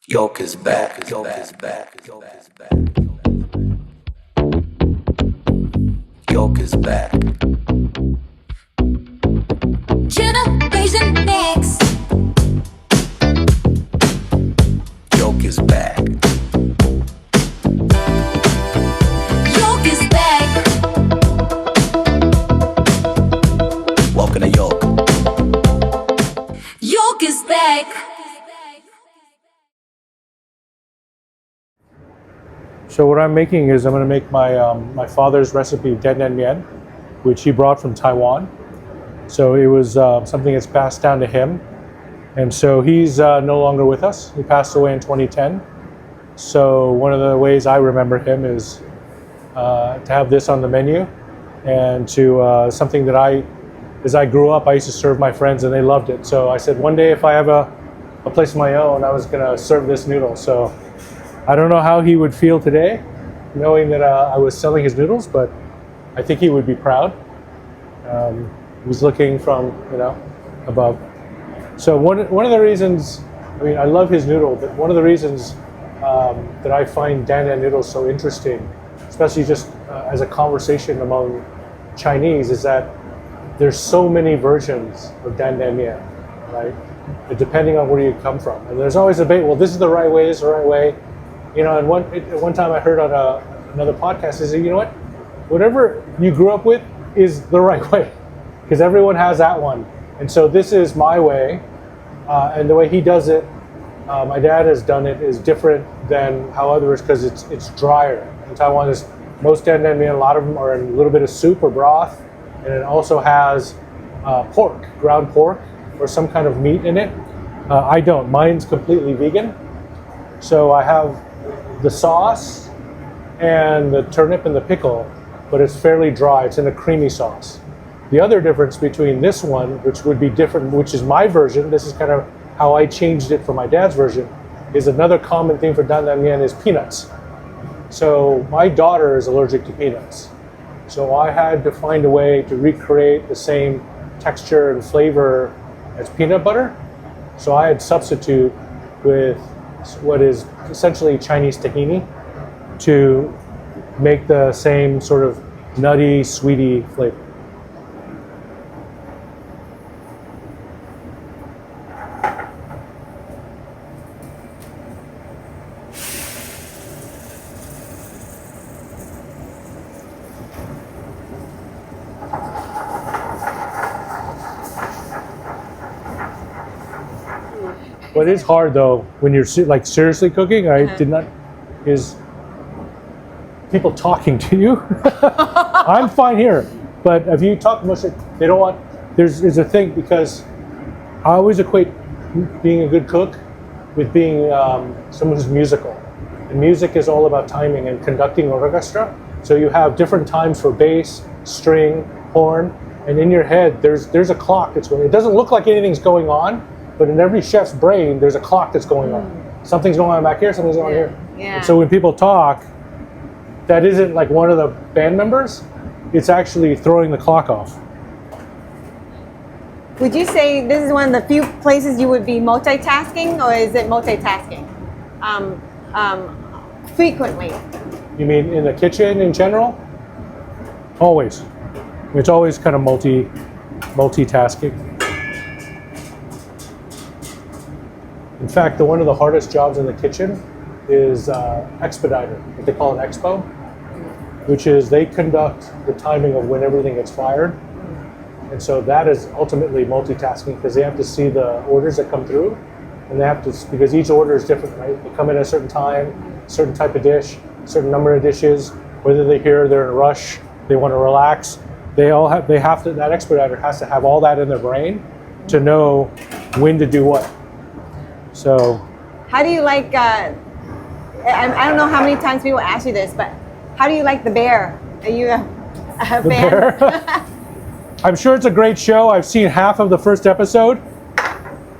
Yolk is back. Yolk is back. Yolk is back. Yolk is back. Generation next. Yolk is back. Yolk is back. Welcome to Yolk. Yolk is back. So what I'm making is I'm going to make my father's recipe Dan Dan Mian, which he brought from Taiwan. So it was something that's passed down to him, and so he's no longer with us. He passed away in 2010. So one of the ways I remember him is to have this on the menu, and to something that as I grew up, I used to serve my friends, and they loved it. So I said one day if I have a place of my own, I was going to serve this noodle. So I don't know how he would feel today, knowing that I was selling his noodles, but I think he would be proud. He was looking from, above. So one of the reasons, I love his noodle, but one of the reasons that I find Dan Dan noodles so interesting, especially just as a conversation among Chinese, is that there's so many versions of Dan Dan Mian, right? Depending on where you come from. And there's always a debate, well, this is the right way, this is the right way. And one time I heard on another podcast, is that, whatever you grew up with is the right way, because everyone has that one. And so this is my way, and the way he does it, my dad has done it, is different than how others, because it's drier. In Taiwan, most Dan Dan mian, a lot of them are in a little bit of soup or broth, and it also has pork, ground pork, or some kind of meat in it. I don't. Mine's completely vegan. So I have the sauce and the turnip and the pickle, but it's fairly dry. It's in a creamy sauce. The other difference between this one, which would be different, which is my version, this is kind of how I changed it from my dad's version, is another common thing for Dan Dan mian is peanuts. So my daughter is allergic to peanuts. So I had to find a way to recreate the same texture and flavor as peanut butter. So I had substitute with what is essentially Chinese tahini to make the same sort of nutty, sweety flavor. What is hard though, when you're seriously cooking, is people talking to you. I'm fine here, but if you talk much, they don't want. There's a thing, because I always equate being a good cook with being someone who's musical. And music is all about timing and conducting an orchestra. So you have different times for bass, string, horn, and in your head there's a clock that's going. It doesn't look like anything's going on, but in every chef's brain, there's a clock that's going on. Something's going on back here, something's going on here. Yeah. And so when people talk, that isn't like one of the band members, it's actually throwing the clock off. Would you say this is one of the few places you would be multitasking, or is it multitasking frequently? You mean in the kitchen in general? Always. It's always kind of multitasking. In fact, one of the hardest jobs in the kitchen is expediter, what they call an expo, which is they conduct the timing of when everything gets fired. And so that is ultimately multitasking, because they have to see the orders that come through, and they have to, because each order is different, right? They come in at a certain time, certain type of dish, certain number of dishes, whether they're in a rush, they want to relax. That expediter has to have all that in their brain to know when to do what. So, How do you like? I don't know how many times people ask you this, but how do you like The Bear? Are you a fan? Bear? I'm sure it's a great show. I've seen half of the first episode.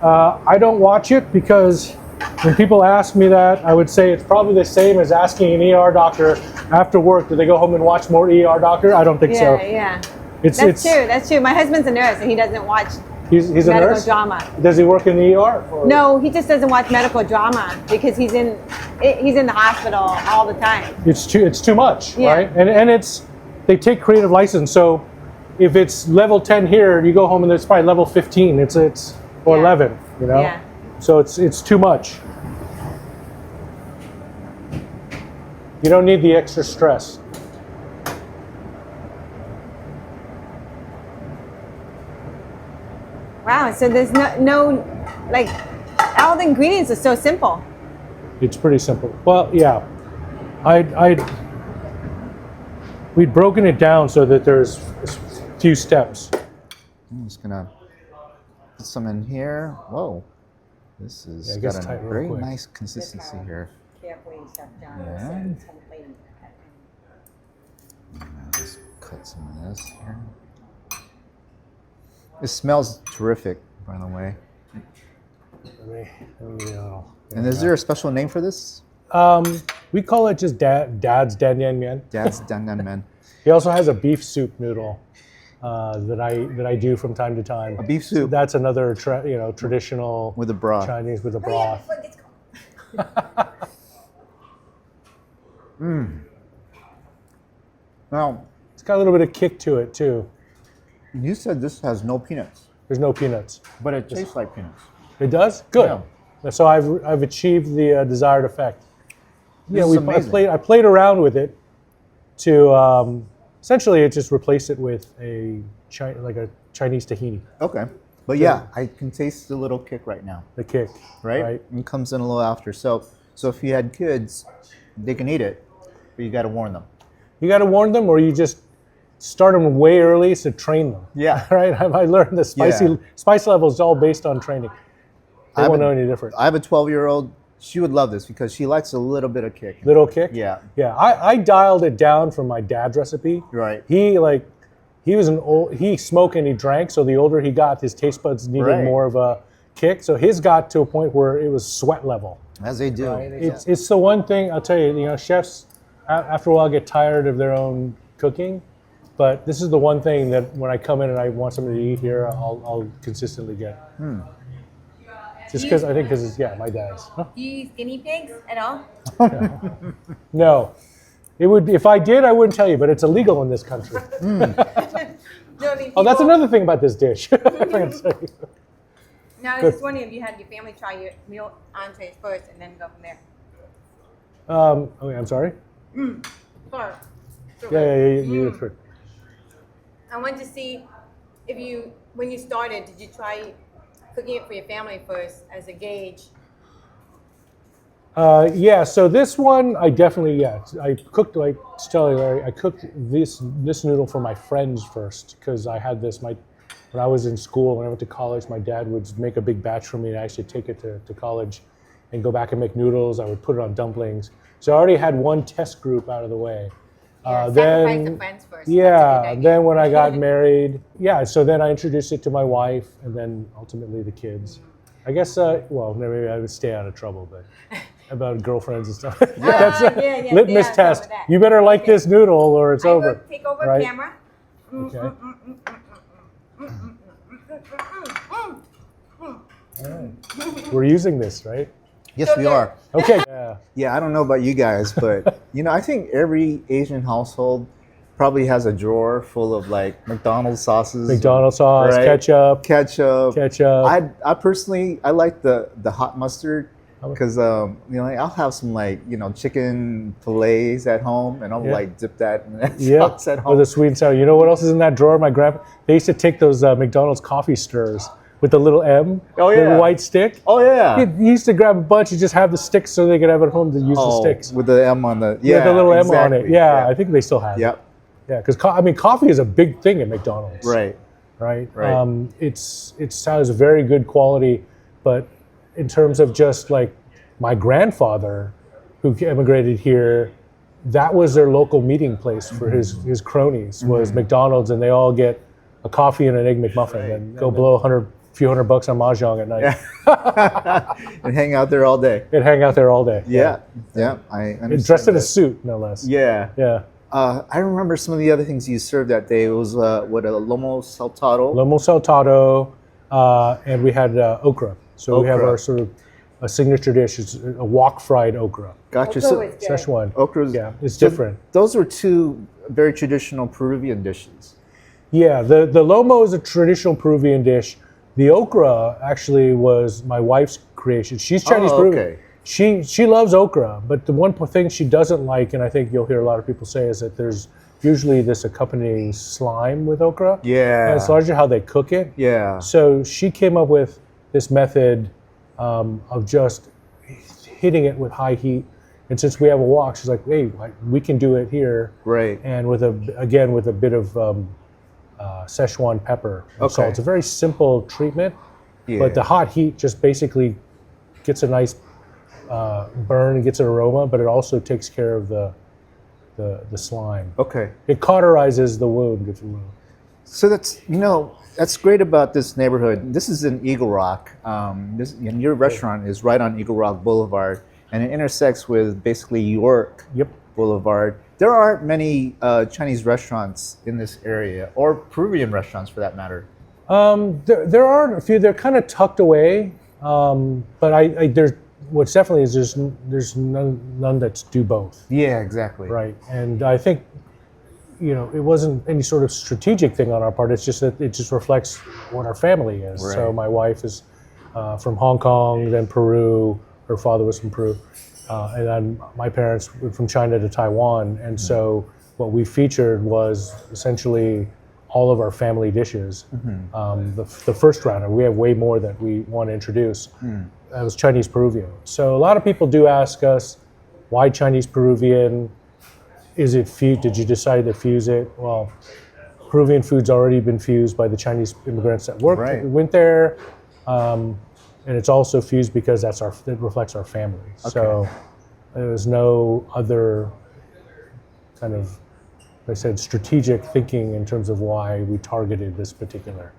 I don't watch it because when people ask me that, I would say it's probably the same as asking an ER doctor after work, do they go home and watch more ER doctor? I don't think so. Yeah. That's true. My husband's a nurse, and he doesn't watch He's a medical nurse? drama. Does he work in the ER? Or? No, he just doesn't watch medical drama because he's in the hospital all the time. It's too much, Yeah. right? And they take creative license. So if it's level 10 here, you go home and it's probably level 15. It's or Yeah. 11, you know. Yeah. So it's too much. You don't need the extra stress. Wow. So there's no like all the ingredients are so simple. It's pretty simple. Well, yeah, we'd broken it down so that there's a few steps. I'm just gonna put some in here. Whoa, this Yeah, is it gets got a tight real very quick. nice consistency here. Carefully, Chef John. Yeah. I'll just cut some of this here. It smells terrific, by the way. And is there a special name for this? We call it just Dad's Dan Yan Mian. Dad's Dan Man. He also has a beef soup noodle that I do from time to time. A beef soup That's another traditional with a broth. Chinese with a broth. Now, It's got a little bit of kick to it too. you said this has no peanuts, There's no peanuts. but it tastes like peanuts. It does? Good. So I've achieved the desired effect. This is I amazing. played around with it to essentially it just replace it with a Chinese tahini, Okay. But yeah, I can taste the little kick right now, the kick, right? It comes in a little after. So if you had kids, they can eat it, but you got to warn them. You got to warn them, or you just start them way early to train them. Yeah. Right. I learned the spice level is all based on training. They I won't have know any different. I have a 12-year-old. She would love this because she likes a little bit of kick. Little kick. Yeah. Yeah. I dialed it down from my dad's recipe. Right. He was he smoked and he drank, so the older he got, his taste buds needed Right. more of a kick. So his got to a point where it was sweat level. As they do. It's the one thing I'll tell you. Chefs after a while get tired of their own cooking, but this is the one thing that when I come in and I want something to eat here, I'll consistently get. Just because it's my dad's. Huh? Do you use guinea pigs at all? No, it would if I did I wouldn't tell you, but it's illegal in this country. No, I mean, Oh, that's another thing about this dish. I forgot to tell you. No, I was just wondering if you had your family try your meal entrees first and then go from there. I'm sorry. Sorry. Yeah. You I wanted to see if when you started, did you try cooking it for your family first as a gauge? Yeah. So this one, I definitely I cooked Larry. I cooked this noodle for my friends first because I had this when I was in school. When I went to college, my dad would make a big batch for me, and I actually take it to college and go back and make noodles. I would put it on dumplings. So I already had one test group out of the way. Sacrifice Then the friends first. yeah, That's a good idea. then when I got married, so then I introduced it to my wife, and then ultimately the kids. I guess maybe I would stay out of trouble, but about girlfriends and stuff. That's a yeah, litmus stay on top test. of that. You better like this noodle or it's I over. will take over right? camera. Okay. All right. We're using this, right? Yes, we are. Okay. Yeah. Yeah, I don't know about you guys, but I think every Asian household probably has a drawer full of like McDonald's sauces. McDonald's sauce, Right. ketchup. Ketchup. Ketchup. I personally like the hot mustard because I'll have some chicken fillets at home and I'll dip that in that sauce at home. With a sweet and sour. You know what else is in that drawer? My grandpa. They used to take those McDonald's coffee stirrers with the little M, Oh, the yeah. white stick. Oh yeah. He used to grab a bunch and just have the sticks so they could have it at home to use the sticks. With the M on the With the little M on it. exactly. Yeah, I think they still have it. Yep. Yeah, because coffee is a big thing at McDonald's. Right. Right. Right. It has very good quality, but in terms of just like my grandfather, who immigrated here, that was their local meeting place for his cronies was McDonald's, and they all get a coffee and an egg McMuffin and go blow a few hundred bucks on mahjong at night. And hang out there all day. And hang out there all day. Yeah. I understand. Dressed in a that. suit, no less. Yeah. Yeah. I remember some of the other things you served that day. It was a lomo saltado. Lomo saltado, and we had okra. So we have Okra. our sort of a signature dish. It's a wok fried okra. Gotcha. Okra So was good. Szechuan. okra. Yeah, it's different. Those were two very traditional Peruvian dishes. Yeah, the lomo is a traditional Peruvian dish. The okra actually was my wife's creation. She's Chinese Peruvian. Okay. She loves okra, but the one thing she doesn't like, and I think you'll hear a lot of people say, is that there's usually this accompanying slime with okra. Yeah. And it's largely how they cook it. Yeah. So she came up with this method of just hitting it with high heat. And since we have a wok, she's like, hey, we can do it here. Right. And with a bit of Szechuan pepper and salt. Okay. It's a very simple treatment, Yeah. but the hot heat just basically gets a nice burn, gets an aroma, but it also takes care of the slime. Okay. It cauterizes the wound, if you will. So that's great about this neighborhood. This is in Eagle Rock. And your restaurant is right on Eagle Rock Boulevard, and it intersects with basically York Yep. Boulevard. There aren't many Chinese restaurants in this area, or Peruvian restaurants for that matter. There are a few. They're kind of tucked away, but there's what's definitely is there's none that do both. Yeah, exactly. Right, and I think, it wasn't any sort of strategic thing on our part. It's just that it just reflects what our family is. Right. So my wife is from Hong Kong, then Peru. Her father was from Peru, and then my parents were from China to Taiwan. And so what we featured was essentially all of our family dishes. The first round, and we have way more that we want to introduce. That was Chinese Peruvian. So a lot of people do ask us, why Chinese Peruvian? Is it fused? Did you decide to fuse it? Well, Peruvian food's already been fused by the Chinese immigrants that went there, and it's also fused because it reflects our family. Okay. So there was no other kind of, like I said, strategic thinking in terms of why we targeted this particular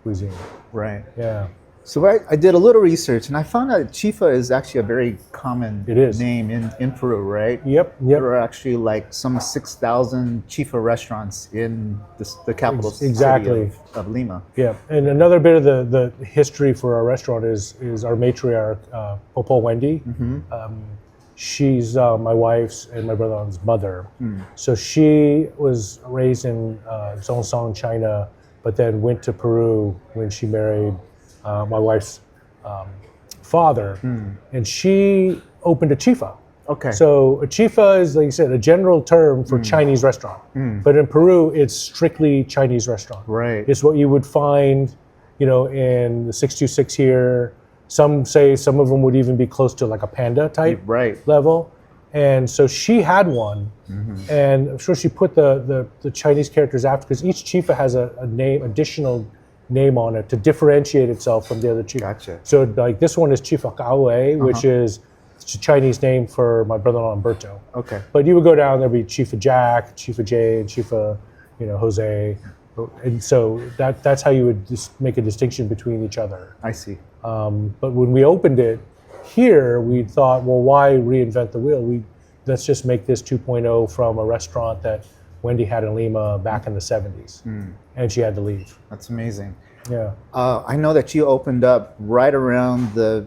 cuisine. Right. Yeah. So I did a little research, and I found out Chifa is actually a very common It is. name in Peru, right? Yep. There are actually like some 6,000 Chifa restaurants in the capital Exactly. city of Lima. Yeah, and another bit of the history for our restaurant is our matriarch, Popo Wendy. She's my wife's and my brother-in-law's mother. So she was raised in Zhongshan, China, but then went to Peru when she married my wife's father, and she opened a chifa. Okay. So a chifa is, like you said, a general term for Chinese restaurant, but in Peru, it's strictly Chinese restaurant. Right. It's what you would find, in the 626 here. Some say some of them would even be close to like a panda type level. And so she had one, and I'm sure she put the Chinese characters after, because each chifa has a additional name on it to differentiate itself from the other chifa. Gotcha. So like this one is Chifa Kawe, which is a Chinese name for my brother-in-law Umberto. Okay. But you would go down, there'd be Chifa Jack, Chifa Jay, Chifa, Jose. And so that's how you would just make a distinction between each other. I see. But when we opened it here, we thought, well, why reinvent the wheel? Let's just make this 2.0 from a restaurant that Wendy had in Lima back in the 70s. And she had to leave. That's amazing. Yeah. I know that you opened up right around the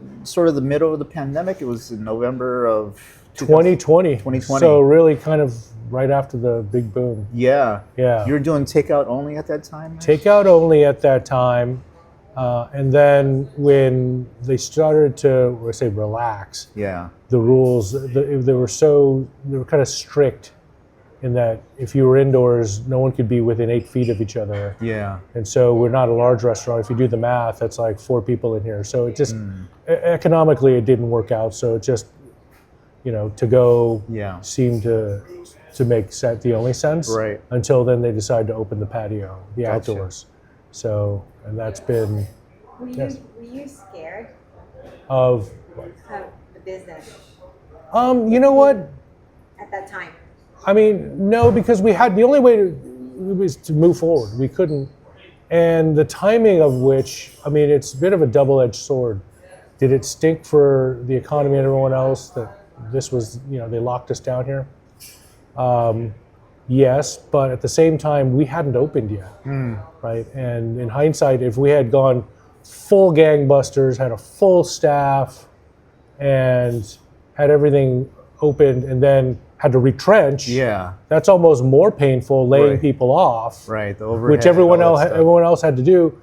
middle of the pandemic. It was in November of 2020. 2020. So really kind of right after the big boom. Yeah. Yeah. You were doing takeout only at that time? Right? Takeout only at that time. And then when they started to, relax, Yeah. the rules, they were kind of strict in that if you were indoors, no one could be within 8 feet of each other. Yeah. And so we're not a large restaurant. If you do the math, that's like 4 people in here. So it just, economically, it didn't work out. So it just, to go seemed to make the only sense. Right. Until then they decided to open the patio, the Gotcha. outdoors. So, and that's been, Were you scared of, of the business you know what? at that time? I mean, no, because the only way was to move forward. We couldn't, and the timing of which, I mean, it's a bit of a double-edged sword. Did it stink for the economy and everyone else that this was, they locked us down here? Yes, but at the same time, we hadn't opened yet, right? And in hindsight, if we had gone full gangbusters, had a full staff, and had everything opened, and then had to retrench. Yeah. That's almost more painful, laying Right. people off. Right. The overhead. Which everyone all that else stuff. everyone else had to do.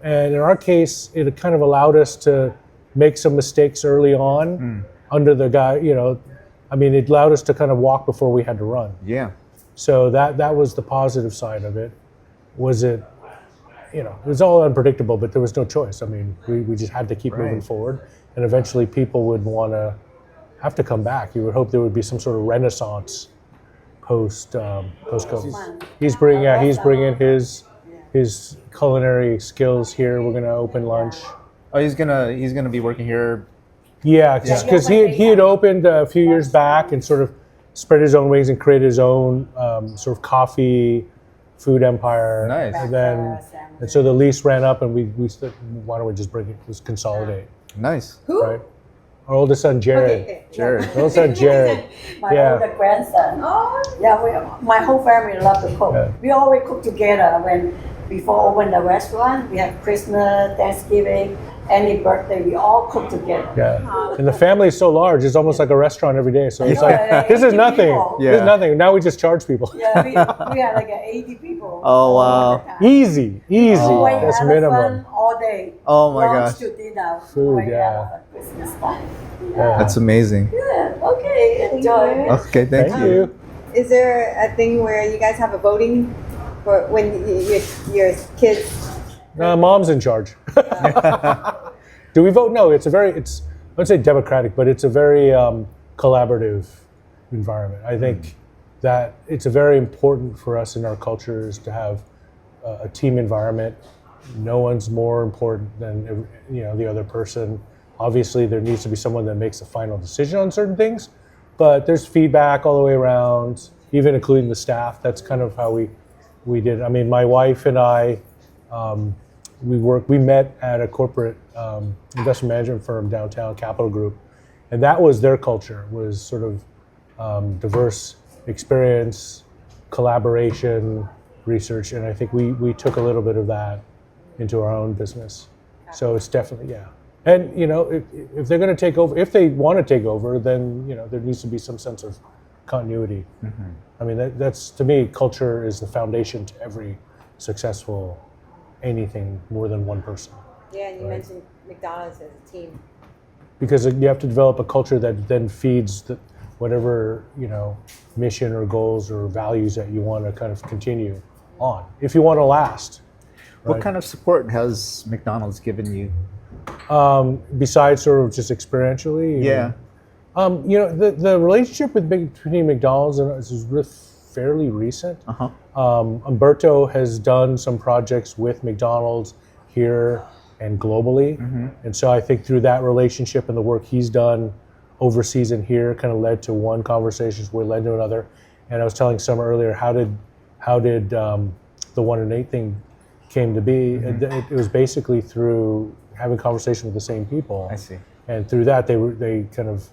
And in our case, it kind of allowed us to make some mistakes early on under the guy, I mean, it allowed us to kind of walk before we had to run. Yeah. So that was the positive side of it. It was all unpredictable, but there was no choice. I mean, we just had to keep moving Right. forward. And eventually people would want to have to come back. You would hope there would be some sort of renaissance post-COVID. He's bringing his culinary skills here. We're gonna open lunch. Oh, he's gonna be working here. Yeah, because he had opened a few years back and sort of spread his own wings and created his own sort of coffee food empire. Nice. And so the lease ran up, and we said, why don't we just just consolidate, Nice. Who? right? Our oldest son Jared. Okay. Jared. Our oldest son Jared. My Yeah. older grandson. Oh, Yeah, my whole family love to cook. Yeah. We always cook together. Before open the restaurant, we have Christmas, Thanksgiving, any birthday, we all cook together. Yeah, and the family is so large; it's almost like a restaurant every day. So it's Yeah, like this is 80 nothing. people. This is Yeah. nothing. Now we just charge people. Yeah, we have like 80 people. Oh, wow. all the time. Easy. Oh. Wait That's elephant minimum. all day. Oh my Lunch gosh. to dinner. Food, Wait yeah. elephant, Christmas time. Yeah. That's amazing. Yeah, okay, enjoy. Okay, thank Thank you. you. is there a thing where you guys have a voting for when your kids? Mom's in charge. Do we vote? No. I would say democratic, but it's a very collaborative environment. I think that it's very important for us in our cultures to have a team environment. No one's more important than the other person. Obviously, there needs to be someone that makes the final decision on certain things, but there's feedback all the way around, even including the staff. That's kind of how we did. I mean, my wife and I, we met at a corporate investment management firm downtown, Capital Group, and that was their culture, was sort of diverse experience, collaboration, research, and I think we took a little bit of that into our own business. So it's definitely, yeah. And if they're going to take over, if they want to take over, then there needs to be some sense of continuity. I mean, that's to me, culture is the foundation to every successful anything more than one person. Yeah, and you mentioned McDonald's as a team. Because you have to develop a culture that then feeds whatever mission or goals or values that you want to kind of continue on if you want to last. What Right. kind of support has McDonald's given you? Besides sort of just experientially? Yeah. The relationship between McDonald's and us is fairly recent. Uh-huh. Umberto has done some projects with McDonald's here and globally. And so I think through that relationship and the work he's done overseas and here kind of led to one conversation, where it led to another. And I was telling Summer earlier, how did the 1 and 8 thing came to be? It was basically through having conversation with the same people. I see. And through that, they kind of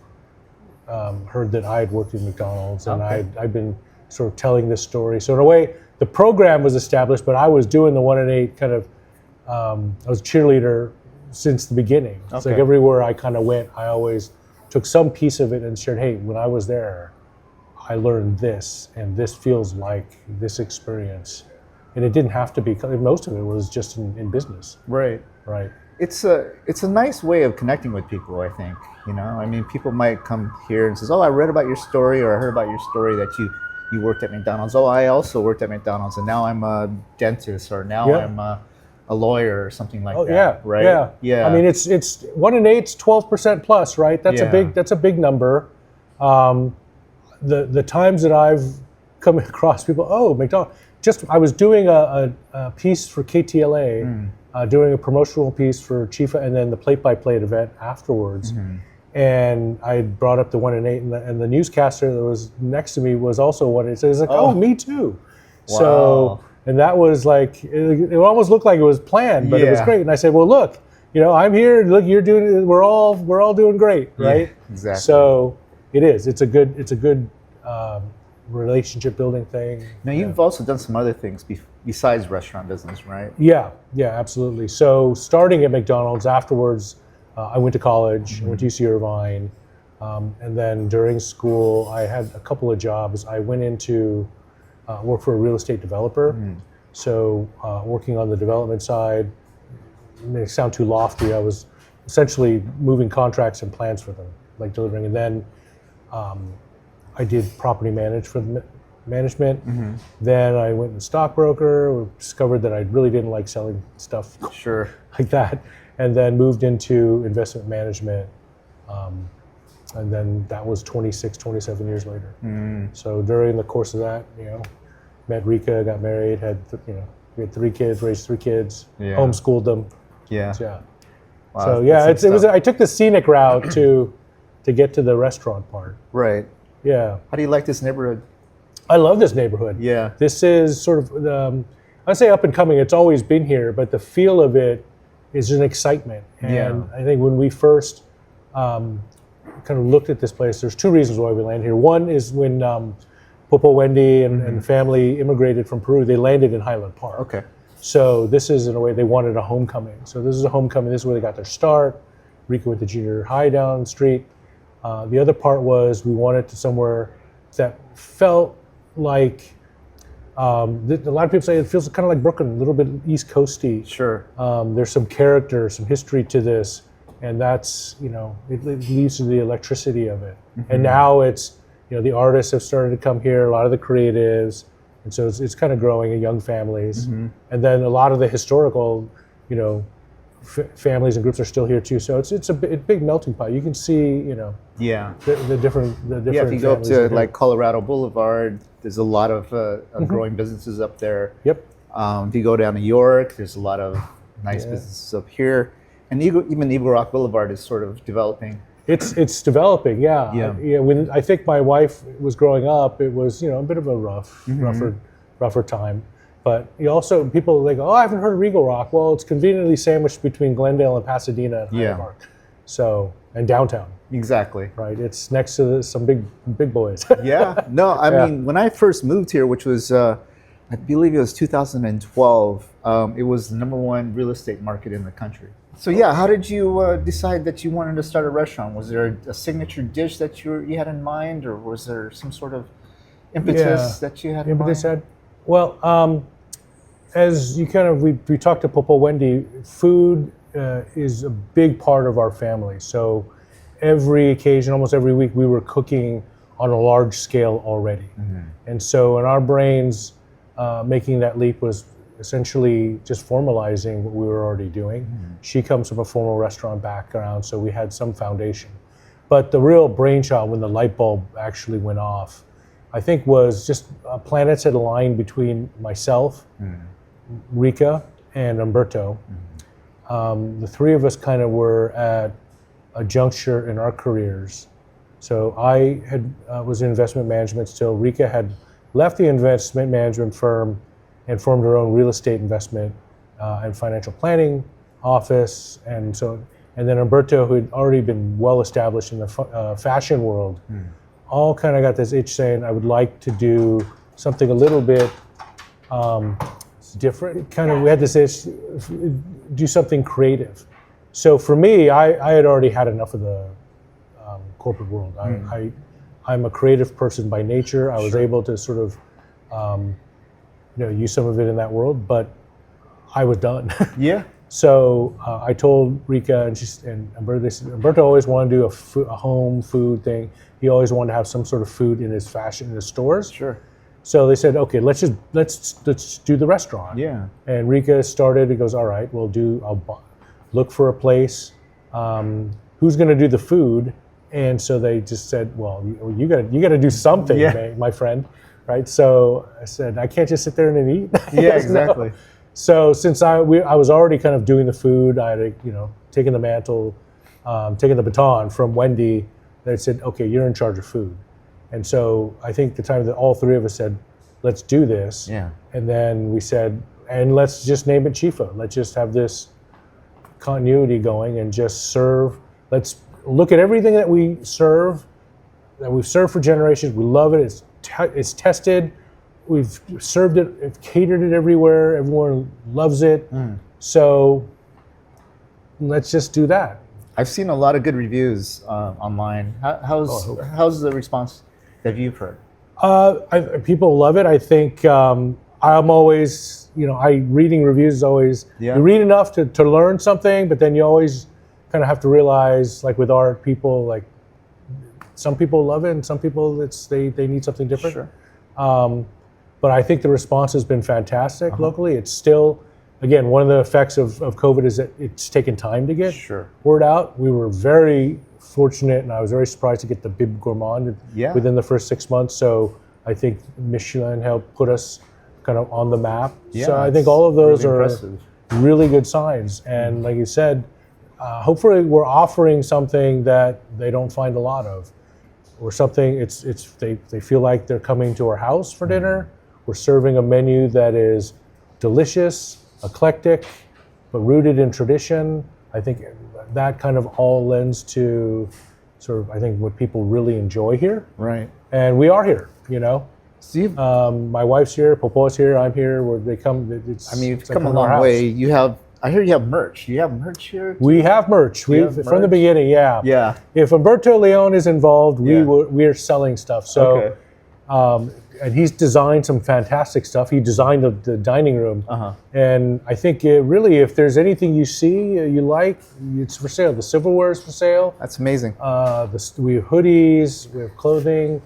heard that I had worked in McDonald's, and Okay. I'd been sort of telling this story. So in a way, the program was established, but I was doing the 1 and 8 kind of. I was a cheerleader since the beginning. It's like Okay. everywhere I kind of went, I always took some piece of it and shared, hey, when I was there, I learned this, and this feels like this experience. And it didn't have to be, most of it was just in business, Right. right? It's a nice way of connecting with people, I think. I mean, people might come here and says, "Oh, I read about your story, or I heard about your story that you worked at McDonald's. Oh, I also worked at McDonald's, and now I'm a dentist, or now Yeah. I'm a lawyer, or something like Oh that." yeah, Right. Yeah, Yeah. I mean, it's 1 and 8's 12% plus, right? That's Yeah. a big number. The times that I've come across people, oh, McDonald's. I was doing a piece for KTLA, doing a promotional piece for Chifa, and then the plate-by-plate event afterwards. And I brought up the 1 and 8, and the newscaster that was next to me was also 1 and 8. So he's like, oh, me too. Wow. So, and that was like, it almost looked like it was planned, but it was Yeah. great. And I said, well, look, I'm here. Look, you're doing. We're all doing great, right? Yeah, exactly. So it is. It's a good relationship building thing. Now, you've also done some other things besides restaurant business, right? Yeah, absolutely. So starting at McDonald's, afterwards, I went to college. I went to UC Irvine, and then during school, I had a couple of jobs. I went into work for a real estate developer. So working on the development side, it may sound too lofty. I was essentially moving contracts and plans for them, like delivering. And then I did property management. Then I went to stockbroker, discovered that I really didn't like selling stuff Sure. like that, and then moved into investment management. And then that was 27 years later. So during the course of that, met Rika, got married, we had 3 kids, raised 3 kids, Yeah. homeschooled them. Yeah. Yeah. Wow, So yeah, that's it was. stuff. I took the scenic route to get to the restaurant part. Right. Yeah, How do you like this neighborhood? I love this neighborhood. Yeah. This is sort of I say up and coming. It's always been here, but the feel of it is an excitement. And Yeah. I think when we first kind of looked at this place, there's 2 reasons why we landed here. One is when Popo Wendy and the family immigrated from Peru, they landed in Highland Park. Okay. So this is, in a way, they wanted a homecoming. So this is a homecoming. This is where they got their start. Rika went to junior high down the street. The other part was we wanted to somewhere that felt like, a lot of people say it feels kind of like Brooklyn, a little bit East Coasty. Sure. There's some character, some history to this, and that's, it leads to the electricity of it. And now it's, the artists have started to come here, a lot of the creatives, and so it's kind of growing in young families. And then a lot of the historical, families and groups are still here too. So it's a big melting pot. You can see, Yeah. the different Yeah, if you go up families to in here. like Colorado Boulevard, there's a lot of growing businesses up there. Yep. If you go down to York, there's a lot of nice businesses up here. And even Eagle Rock Boulevard is sort of developing. It's developing, yeah. Yeah. When I think my wife was growing up, it was a bit of a rougher time. But you also people like, I haven't heard of Eagle Rock. Well, it's conveniently sandwiched between Glendale and Pasadena and Highland Park. So and downtown, Exactly. right? It's next to some big boys. Yeah. No, I mean, when I first moved here, which was, I believe it was 2012, it was the #1 real estate market in the country. So yeah, how did you decide that you wanted to start a restaurant? Was there a signature dish that you had in mind, or was there some sort of impetus that you had in mind? Well, as you we talked to Popo Wendy, food is a big part of our family. So every occasion, almost every week, we were cooking on a large scale already. And so in our brains, making that leap was essentially just formalizing what we were already doing. She comes from a formal restaurant background, so we had some foundation. But the real brainchild, when the light bulb actually went off, I think was just planets had aligned between myself, Rika, and Umberto. The 3 of us kind of were at a juncture in our careers. So I was in investment management still. Rika had left the investment management firm and formed her own real estate investment and financial planning office. And then Umberto, who had already been well established in the fashion world, all kind of got this itch saying, I would like to do something a little bit different. We had this itch, do something creative. So for me, I had already had enough of the corporate world. I'm a creative person by nature. I was able to sort of use some of it in that world, but I was done. Yeah. So I told Rika and Umberto always wanted to do a home food thing. He always wanted to have some sort of food in his stores. Sure. So they said, okay, let's do the restaurant. Yeah. And Rika started. He goes, all right, I'll look for a place. Who's going to do the food? And so they just said, well, you got to do something, my friend, right? So I said, I can't just sit there and eat. Yeah, exactly. So since I was already kind of doing the food, I had taken the mantle, taken the baton from Wendy. They said, okay, you're in charge of food. And so I think the time that all 3 of us said, let's do this. Yeah. And then we said, and let's just name it Chifa. Let's just have this continuity going and just serve. Let's look at everything that we've served for generations. We love it. It's it's tested. We've served it, we've catered it everywhere. Everyone loves it. So let's just do that. I've seen a lot of good reviews online. How's the response that you've heard? People love it. I think I'm always, reading reviews is always, Yeah. you read enough to learn something, but then you always kind of have to realize, like with art, people, like some people love it and some people they need something different. Sure. But I think the response has been fantastic locally. It's still, again, one of the effects of COVID is that it's taken time to get Sure. word out. We were very fortunate, and I was very surprised to get the Bib Gourmand within the first 6 months. So I think Michelin helped put us kind of on the map. Yeah, So I think all of those really are impressive. really good signs. And like you said, hopefully we're offering something that they don't find a lot of, or something they feel like they're coming to our house for dinner. We're serving a menu that is delicious, eclectic, but rooted in tradition. I think that kind of all lends to sort of, I think, what people really enjoy here. Right. And we are here, Steve, My wife's here, Popo's here, I'm here. Where they come, you've come a long way. I hear you have merch. You have merch here? We have merch. You have From the merch? beginning, yeah. Yeah. If Umberto Leone is involved, we are selling stuff. So, and he's designed some fantastic stuff. He designed the dining room, and I think really, if there's anything you see you like, it's for sale. The silverware is for sale. That's amazing. We have hoodies, we have clothing.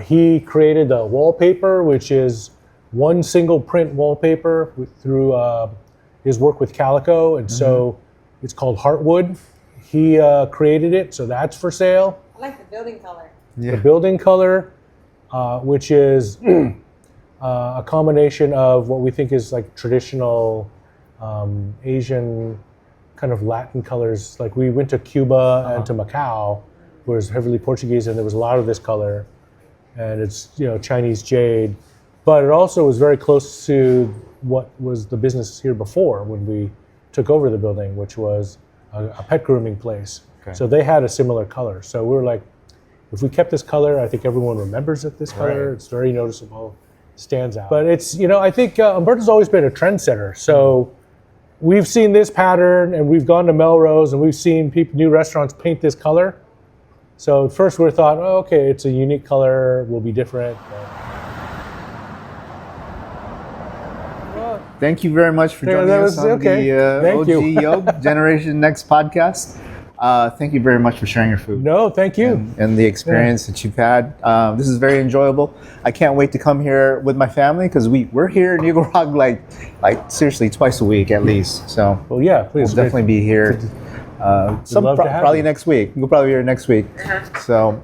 He created the wallpaper, which is one single print wallpaper through his work with Calico, and so it's called Heartwood. He created it, so that's for sale. I like the building color. Yeah. The building color, which is a combination of what we think is like traditional Asian kind of Latin colors. Like we went to Cuba and to Macau, where it's heavily Portuguese, and there was a lot of this color. And it's Chinese jade, but it also was very close to what was the business here before when we took over the building, which was a pet grooming place. Okay. So they had a similar color. So we were like, if we kept this color, I think everyone remembers it this color. Right. It's very noticeable, stands out. But it's, I think Umberto's always been a trendsetter. So we've seen this pattern, and we've gone to Melrose, and we've seen new restaurants paint this color. So at first we thought, okay, it's a unique color, will be different. Thank you very much for Yeah, joining that us was on okay. the Thank OG you. Yoke Generation Next podcast. Thank you very much for sharing your food. No, thank you. And the experience that you've had. This is very enjoyable. I can't wait to come here with my family because we're here in Eagle Rock like seriously twice a week at least. So Well, yeah, please. we'll definitely be here. love to have Probably you. next week. We'll probably be here next week. So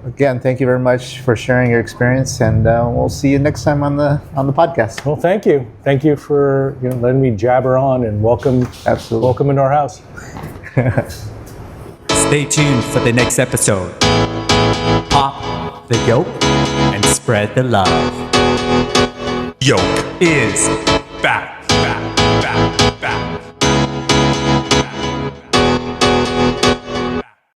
again, thank you very much for sharing your experience, and we'll see you next time on the podcast. Well, thank you. Thank you for letting me jabber on, and welcome into our house. Stay tuned for the next episode. Pop the yolk and spread the love. Yolk is